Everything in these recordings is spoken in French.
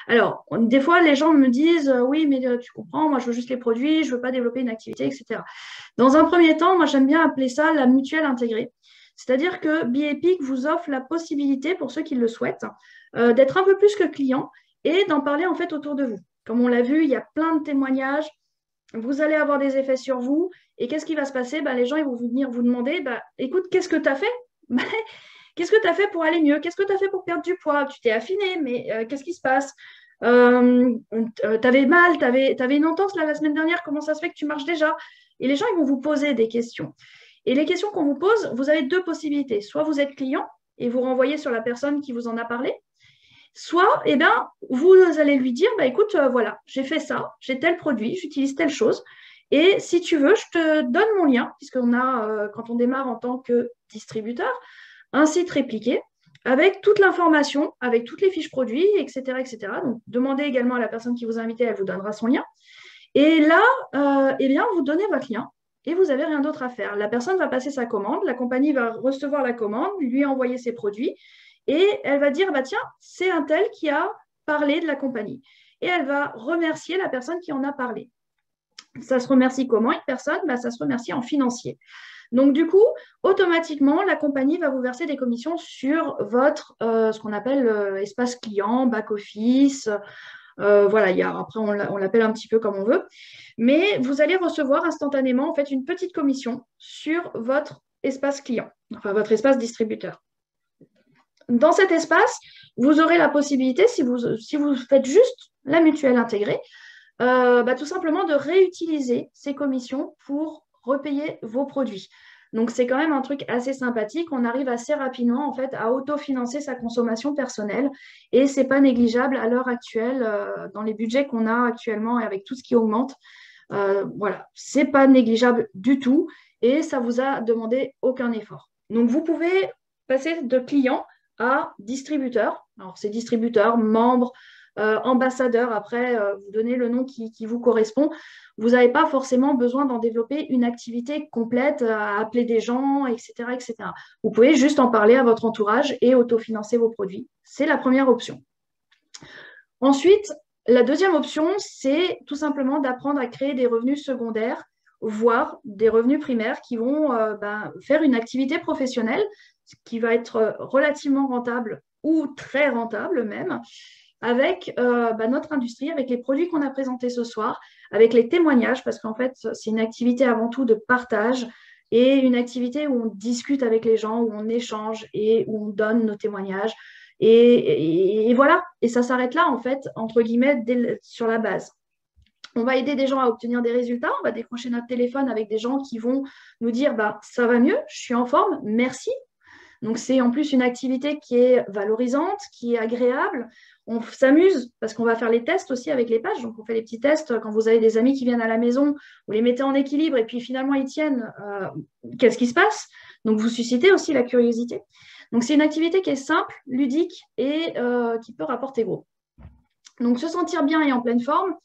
Alors, des fois, les gens me disent, oui, mais tu comprends, moi, je veux juste les produits, je ne veux pas développer une activité, etc. Dans un premier temps, moi, j'aime bien appeler ça la mutuelle intégrée. C'est-à-dire que BeEpic vous offre la possibilité, pour ceux qui le souhaitent, d'être un peu plus que client et d'en parler en fait autour de vous. Comme on l'a vu, il y a plein de témoignages. Vous allez avoir des effets sur vous. Et qu'est-ce qui va se passer? Les gens ils vont venir vous demander, écoute, qu'est-ce que tu as fait? Qu'est-ce que tu as fait pour aller mieux? Qu'est-ce que tu as fait pour perdre du poids? Tu t'es affiné, mais qu'est-ce qui se passe? Tu avais mal, tu avais une entorse là, la semaine dernière, comment ça se fait que tu marches déjà? Et les gens, ils vont vous poser des questions. Et les questions qu'on vous pose, vous avez deux possibilités. Soit vous êtes client et vous renvoyez sur la personne qui vous en a parlé, soit vous allez lui dire, écoute, voilà, j'ai fait ça, j'ai tel produit, j'utilise telle chose. Et si tu veux, je te donne mon lien, puisqu'on a, quand on démarre en tant que distributeur, un site répliqué avec toute l'information, avec toutes les fiches produits, etc., etc. Donc, demandez également à la personne qui vous a invité, elle vous donnera son lien. Et là, vous donnez votre lien et vous n'avez rien d'autre à faire. La personne va passer sa commande, la compagnie va recevoir la commande, lui envoyer ses produits et elle va dire, tiens, c'est un tel qui a parlé de la compagnie. Et elle va remercier la personne qui en a parlé. Ça se remercie comment une personne? Ça se remercie en financier. Donc, du coup, automatiquement, la compagnie va vous verser des commissions sur votre, ce qu'on appelle espace client, back-office. Voilà, après, on l'appelle un petit peu comme on veut. Mais vous allez recevoir instantanément, en fait, une petite commission sur votre espace client, enfin, votre espace distributeur. Dans cet espace, vous aurez la possibilité, si vous faites juste la mutuelle intégrée, tout simplement de réutiliser ces commissions pour repayer vos produits. Donc, c'est quand même un truc assez sympathique. On arrive assez rapidement, en fait, à autofinancer sa consommation personnelle et c'est pas négligeable à l'heure actuelle, dans les budgets qu'on a actuellement et avec tout ce qui augmente. Voilà, c'est pas négligeable du tout et ça vous a demandé aucun effort. Donc, vous pouvez passer de client à distributeur. Alors, c'est distributeur, membre, ambassadeur, après, vous donnez le nom qui vous correspond. Vous n'avez pas forcément besoin d'en développer une activité complète, à appeler des gens, etc., etc. Vous pouvez juste en parler à votre entourage et autofinancer vos produits. C'est la première option. Ensuite, la deuxième option, c'est tout simplement d'apprendre à créer des revenus secondaires, voire des revenus primaires qui vont faire une activité professionnelle qui va être relativement rentable ou très rentable même, avec notre industrie, avec les produits qu'on a présentés ce soir, avec les témoignages, parce qu'en fait, c'est une activité avant tout de partage et une activité où on discute avec les gens, où on échange et où on donne nos témoignages. Et voilà, et ça s'arrête là, en fait, entre guillemets, sur la base. On va aider des gens à obtenir des résultats, on va décrocher notre téléphone avec des gens qui vont nous dire, ça va mieux, je suis en forme, merci. Donc, c'est en plus une activité qui est valorisante, qui est agréable. On s'amuse parce qu'on va faire les tests aussi avec les pages. Donc, on fait les petits tests quand vous avez des amis qui viennent à la maison, vous les mettez en équilibre et puis finalement ils tiennent. Qu'est-ce qui se passe? Donc, vous suscitez aussi la curiosité. Donc, c'est une activité qui est simple, ludique et qui peut rapporter gros. Donc, se sentir bien et en pleine forme,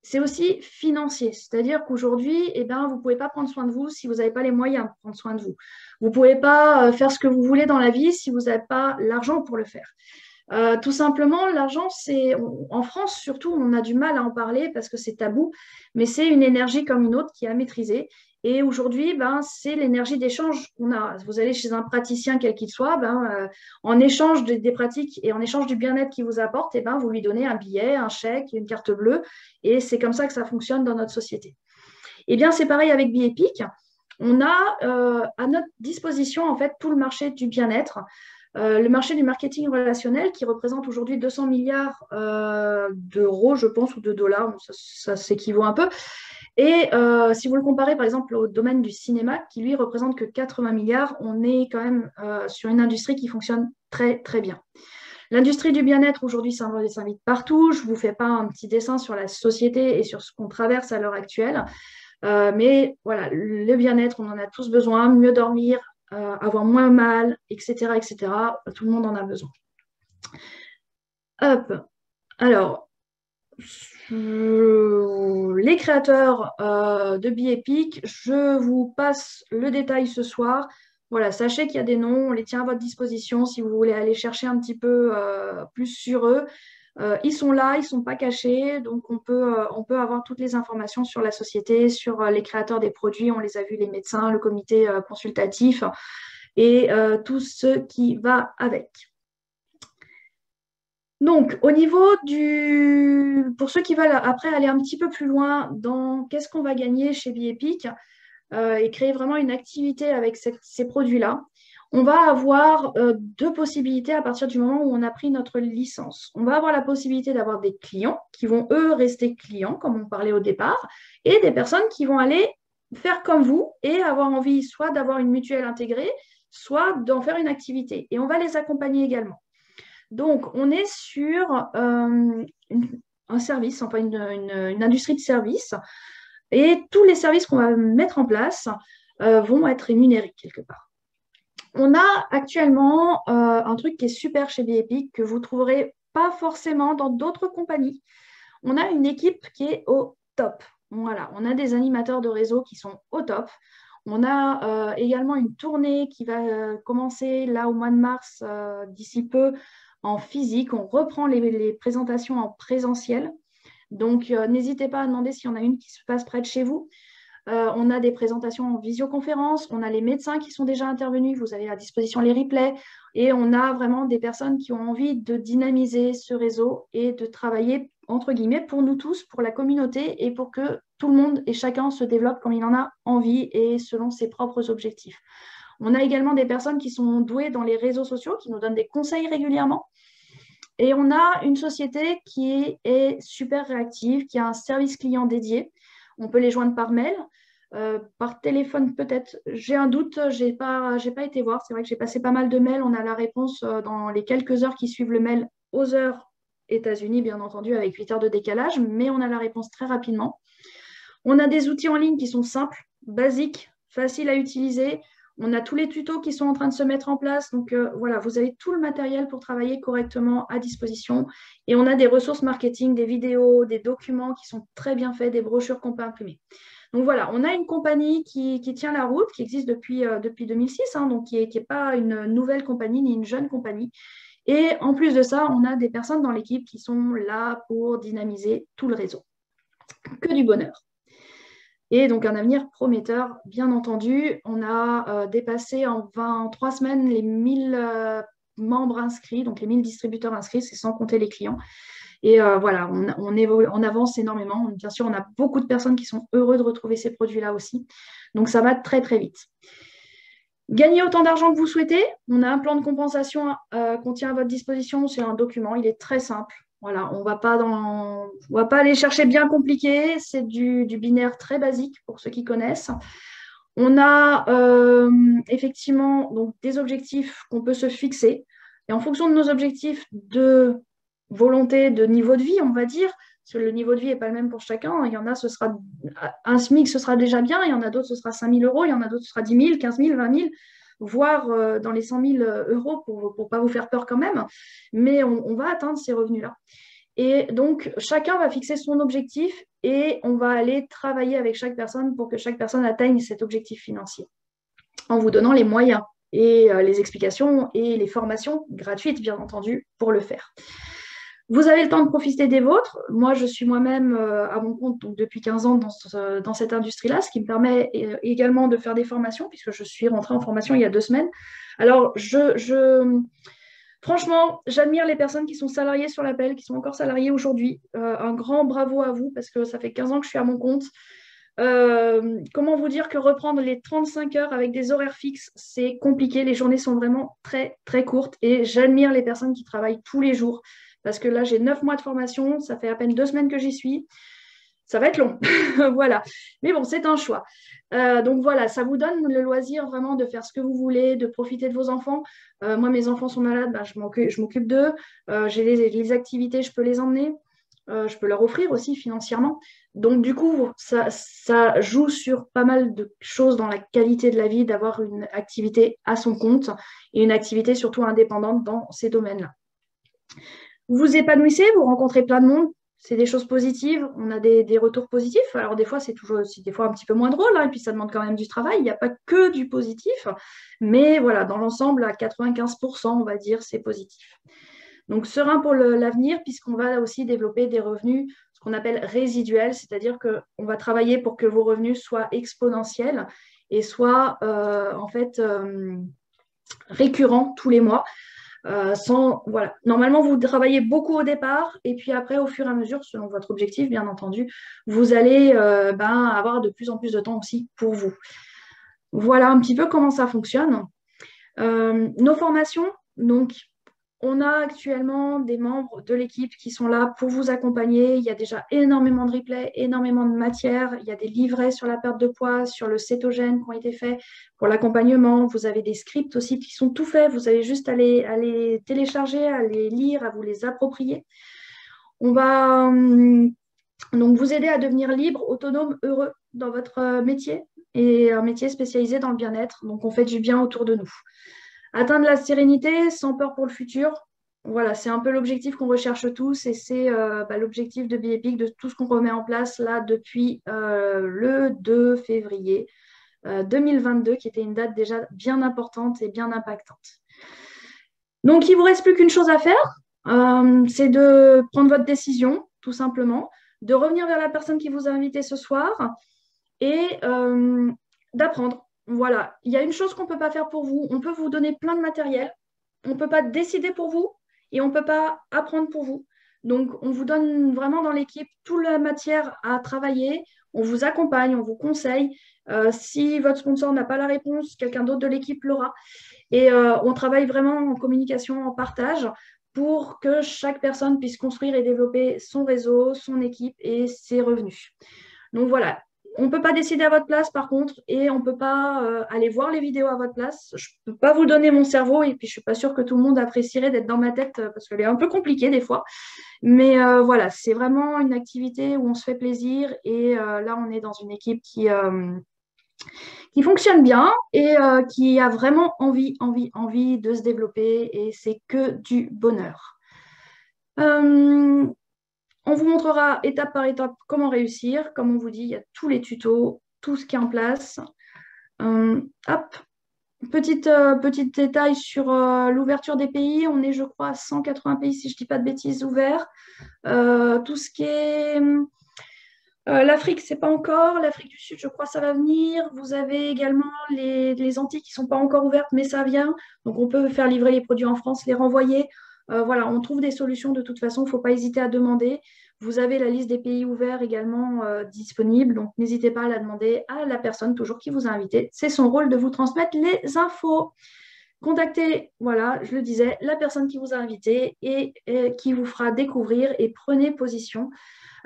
c'est aussi financier. C'est-à-dire qu'aujourd'hui, vous ne pouvez pas prendre soin de vous si vous n'avez pas les moyens de prendre soin de vous. Vous ne pouvez pas faire ce que vous voulez dans la vie si vous n'avez pas l'argent pour le faire. Tout simplement, l'argent, en France surtout, on a du mal à en parler parce que c'est tabou, mais c'est une énergie comme une autre qui est à maîtriser. Et aujourd'hui, c'est l'énergie d'échange qu'on a. Vous allez chez un praticien, quel qu'il soit, en échange des pratiques et en échange du bien-être qu'il vous apporte, vous lui donnez un billet, un chèque, une carte bleue. Et c'est comme ça que ça fonctionne dans notre société. Eh bien, c'est pareil avec BeEpic. On a à notre disposition, en fait, tout le marché du bien-être. Le marché du marketing relationnel qui représente aujourd'hui 200 milliards d'euros, je pense, ou de dollars, ça s'équivaut un peu. Et si vous le comparez par exemple au domaine du cinéma, qui lui représente que 80 milliards, on est quand même sur une industrie qui fonctionne très très bien. L'industrie du bien-être aujourd'hui s'invite partout. Je ne vous fais pas un petit dessin sur la société et sur ce qu'on traverse à l'heure actuelle. Mais voilà, le bien-être, on en a tous besoin, mieux dormir, avoir moins mal, etc., etc. Tout le monde en a besoin. Hop. Alors, les créateurs de BeEpic, je vous passe le détail ce soir. Voilà, sachez qu'il y a des noms, on les tient à votre disposition si vous voulez aller chercher un petit peu plus sur eux. Ils sont là, ils ne sont pas cachés, donc on peut avoir toutes les informations sur la société, sur les créateurs des produits, on les a vus, les médecins, le comité consultatif et tout ce qui va avec. Donc, au niveau pour ceux qui veulent après aller un petit peu plus loin dans qu'est-ce qu'on va gagner chez Biepic et créer vraiment une activité avec ces produits-là, on va avoir deux possibilités à partir du moment où on a pris notre licence. On va avoir la possibilité d'avoir des clients qui vont, eux, rester clients, comme on parlait au départ, et des personnes qui vont aller faire comme vous et avoir envie soit d'avoir une mutuelle intégrée, soit d'en faire une activité. Et on va les accompagner également. Donc, on est sur un service, enfin une industrie de services, et tous les services qu'on va mettre en place vont être rémunérés quelque part. On a actuellement un truc qui est super chez Biepic que vous ne trouverez pas forcément dans d'autres compagnies. On a une équipe qui est au top. Voilà, on a des animateurs de réseau qui sont au top. On a également une tournée qui va commencer là au mois de mars, d'ici peu, en physique. On reprend les présentations en présentiel. Donc, n'hésitez pas à demander s'il y en a une qui se passe près de chez vous. On a des présentations en visioconférence, on a les médecins qui sont déjà intervenus, vous avez à disposition les replays, et on a vraiment des personnes qui ont envie de dynamiser ce réseau et de travailler, entre guillemets, pour nous tous, pour la communauté, et pour que tout le monde et chacun se développe comme il en a envie et selon ses propres objectifs. On a également des personnes qui sont douées dans les réseaux sociaux, qui nous donnent des conseils régulièrement. Et on a une société qui est super réactive, qui a un service client dédié. On peut les joindre par mail, par téléphone peut-être. J'ai un doute, je n'ai pas été voir. C'est vrai que j'ai passé pas mal de mails. On a la réponse dans les quelques heures qui suivent le mail aux heures États-Unis, bien entendu, avec 8 heures de décalage, mais on a la réponse très rapidement. On a des outils en ligne qui sont simples, basiques, faciles à utiliser. On a tous les tutos qui sont en train de se mettre en place. Donc voilà, vous avez tout le matériel pour travailler correctement à disposition. Et on a des ressources marketing, des vidéos, des documents qui sont très bien faits, des brochures qu'on peut imprimer. Donc voilà, on a une compagnie qui tient la route, qui existe depuis 2006, hein, donc qui n'est pas une nouvelle compagnie ni une jeune compagnie. Et en plus de ça, on a des personnes dans l'équipe qui sont là pour dynamiser tout le réseau. Que du bonheur. Et donc un avenir prometteur, bien entendu. On a dépassé en 3 semaines les 1000 membres inscrits, donc les 1000 distributeurs inscrits, c'est sans compter les clients. Et voilà, on avance énormément. Bien sûr, on a beaucoup de personnes qui sont heureuses de retrouver ces produits-là aussi. Donc ça va très très vite. Gagnez autant d'argent que vous souhaitez. On a un plan de compensation qu'on tient à votre disposition. C'est un document, il est très simple. Voilà, on ne va pas aller chercher bien compliqué. C'est du binaire très basique pour ceux qui connaissent. On a effectivement donc, des objectifs qu'on peut se fixer. Et en fonction de nos objectifs de volonté, de niveau de vie, on va dire, parce que le niveau de vie n'est pas le même pour chacun. Il y en a, ce sera un SMIC, ce sera déjà bien. Il y en a d'autres, ce sera 5 000 euros. Il y en a d'autres, ce sera 10 000, 15 000, 20 000, voire dans les 100 000 euros pour ne pas vous faire peur quand même. Mais on va atteindre ces revenus-là. Et donc, chacun va fixer son objectif et on va aller travailler avec chaque personne pour que chaque personne atteigne cet objectif financier en vous donnant les moyens et les explications et les formations gratuites, bien entendu, pour le faire. Vous avez le temps de profiter des vôtres. Moi, je suis moi-même à mon compte donc, depuis 15 ans dans cette industrie-là, ce qui me permet également de faire des formations, puisque je suis rentrée en formation il y a 2 semaines. Alors, franchement, j'admire les personnes qui sont salariées sur l'appel, qui sont encore salariées aujourd'hui. Un grand bravo à vous, parce que ça fait 15 ans que je suis à mon compte. Comment vous dire que reprendre les 35 heures avec des horaires fixes, c'est compliqué. Les journées sont vraiment très, très courtes et j'admire les personnes qui travaillent tous les jours. Parce que là, j'ai 9 mois de formation, ça fait à peine 2 semaines que j'y suis. Ça va être long, voilà. Mais bon, c'est un choix. Donc voilà, ça vous donne le loisir vraiment de faire ce que vous voulez, de profiter de vos enfants. Moi, mes enfants sont malades, bah, je m'occupe d'eux. J'ai les activités, je peux les emmener. Je peux leur offrir aussi financièrement. Donc du coup, ça joue sur pas mal de choses dans la qualité de la vie, d'avoir une activité à son compte et une activité surtout indépendante dans ces domaines-là. Vous vous épanouissez, vous rencontrez plein de monde, c'est des choses positives, on a des retours positifs. Alors des fois, c'est des fois un petit peu moins drôle, hein, et puis ça demande quand même du travail, il n'y a pas que du positif, mais voilà, dans l'ensemble, à 95%, on va dire, c'est positif. Donc, serein pour l'avenir, puisqu'on va aussi développer des revenus, ce qu'on appelle résiduels, c'est-à-dire qu'on va travailler pour que vos revenus soient exponentiels et soient en fait récurrents tous les mois. Voilà. Normalement, vous travaillez beaucoup au départ et puis après, au fur et à mesure, selon votre objectif, bien entendu, vous allez avoir de plus en plus de temps aussi pour vous. Voilà un petit peu comment ça fonctionne. Nos formations, donc, on a actuellement des membres de l'équipe qui sont là pour vous accompagner. Il y a déjà énormément de replays, énormément de matière. Il y a des livrets sur la perte de poids, sur le cétogène qui ont été faits pour l'accompagnement. Vous avez des scripts aussi qui sont tout faits. Vous avez juste à les télécharger, à les lire, à vous les approprier. On va donc vous aider à devenir libre, autonome, heureux dans votre métier et un métier spécialisé dans le bien-être. Donc, on fait du bien autour de nous. Atteindre la sérénité sans peur pour le futur. Voilà, c'est un peu l'objectif qu'on recherche tous et c'est l'objectif de BeEpic, de tout ce qu'on remet en place là depuis le 2 février 2022, qui était une date déjà bien importante et bien impactante. Donc, il ne vous reste plus qu'une chose à faire, c'est de prendre votre décision, tout simplement, de revenir vers la personne qui vous a invité ce soir et d'apprendre. Voilà, il y a une chose qu'on ne peut pas faire pour vous. On peut vous donner plein de matériel. On ne peut pas décider pour vous et on ne peut pas apprendre pour vous. Donc, on vous donne vraiment dans l'équipe toute la matière à travailler. On vous accompagne, on vous conseille. Si votre sponsor n'a pas la réponse, quelqu'un d'autre de l'équipe l'aura. Et on travaille vraiment en communication, en partage pour que chaque personne puisse construire et développer son réseau, son équipe et ses revenus. Donc voilà, on ne peut pas décider à votre place par contre et on ne peut pas aller voir les vidéos à votre place. Je ne peux pas vous donner mon cerveau et puis je ne suis pas sûre que tout le monde apprécierait d'être dans ma tête parce qu'elle est un peu compliquée des fois. Mais voilà, c'est vraiment une activité où on se fait plaisir et là on est dans une équipe qui fonctionne bien et qui a vraiment envie de se développer et c'est que du bonheur. On vous montrera étape par étape comment réussir. Comme on vous dit, il y a tous les tutos, tout ce qui est en place. Hop, petit détail sur l'ouverture des pays. On est, je crois, à 180 pays, si je ne dis pas de bêtises, ouverts. Tout ce qui est... l'Afrique, c'est pas encore. L'Afrique du Sud, je crois, ça va venir. Vous avez également les Antilles qui sont pas encore ouvertes, mais ça vient. Donc, on peut faire livrer les produits en France, les renvoyer. Voilà, on trouve des solutions de toute façon. Il ne faut pas hésiter à demander. Vous avez la liste des pays ouverts également disponible. Donc, n'hésitez pas à la demander à la personne toujours qui vous a invité. C'est son rôle de vous transmettre les infos. Contactez, voilà, je le disais, la personne qui vous a invité et qui vous fera découvrir et prenez position.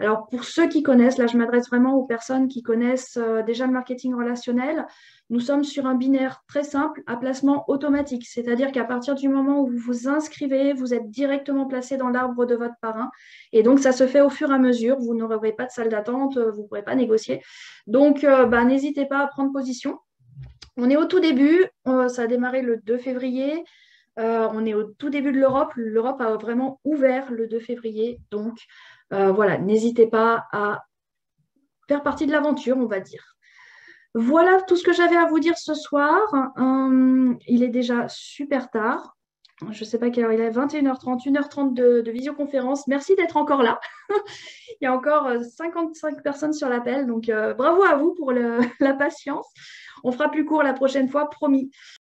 Alors, pour ceux qui connaissent, là, je m'adresse vraiment aux personnes qui connaissent déjà le marketing relationnel. Nous sommes sur un binaire très simple à placement automatique, c'est-à-dire qu'à partir du moment où vous vous inscrivez, vous êtes directement placé dans l'arbre de votre parrain. Et donc, ça se fait au fur et à mesure. Vous n'aurez pas de salle d'attente, vous ne pourrez pas négocier. Donc, n'hésitez pas à prendre position. On est au tout début, ça a démarré le 2 février. On est au tout début de l'Europe. L'Europe a vraiment ouvert le 2 février. Donc, voilà, n'hésitez pas à faire partie de l'aventure, on va dire. Voilà tout ce que j'avais à vous dire ce soir. Il est déjà super tard. Je ne sais pas quelle heure il est, 21h30, 1h30 de visioconférence. Merci d'être encore là. Il y a encore 55 personnes sur l'appel, donc bravo à vous pour la patience. On fera plus court la prochaine fois, promis.